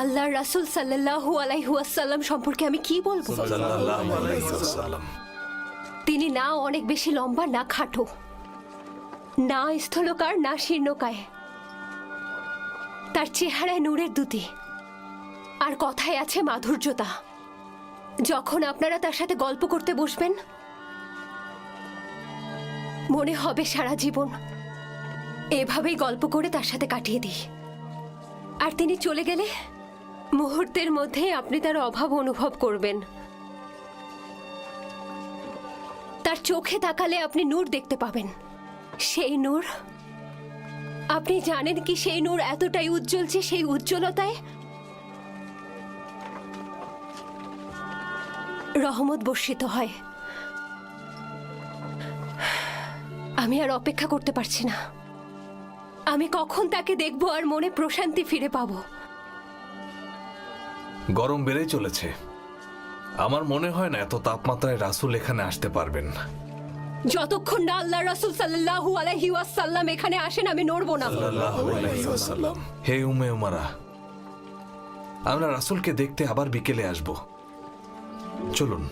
আল্লাহর রাসূল সাল্লাল্লাহু আলাইহি ওয়াসাল্লাম সম্পর্কে আমি কি বলবো? সাল্লাল্লাহু আলাইহি ওয়াসাল্লাম। তিনি না অনেক বেশি লম্বা, না খাটো, না স্থলকার, না শীর্ণকায়। তার চেহারায় নূরের দ্যুতি, আর কথায় আছে মাধুর্যতা। যখন আপনারা তার সাথে গল্প করতে বসবেন, মনে হবে সারা জীবন এভাবেই গল্প করে তার সাথে কাটিয়ে দিই। আর তিনি চলে গেলে মুহূর্তের মধ্যে আপনি তার অভাব অনুভব করবেন। তার চোখে তাকালে আপনি নূর দেখতে পাবেন। সেই নূর, আপনি জানেন কি সেই নূর এতটাই উজ্জ্বল যে সেই উজ্জ্বলতায় রহমত বর্ষিত হয়। আমি আর অপেক্ষা করতে পারছি না। আমি কখন তাকে দেখব আর মনে প্রশান্তি ফিরে পাবো। গরম বেড়েই চলেছে। আমার মনে হয় না এত তাপমাত্রায় রাসূল এখানে আসতে পারবেন। যতক্ষণ না আল্লাহ রাসূল সাল্লাল্লাহু আলাইহি ওয়াসাল্লাম এখানে আসেন, আমি নড়বো না। সাল্লাল্লাহু আলাইহি ওয়াসাল্লাম। হে উম্মে উমারা, আমরা রাসূলকে দেখতে আবার বিকেলে আসব। চলুন।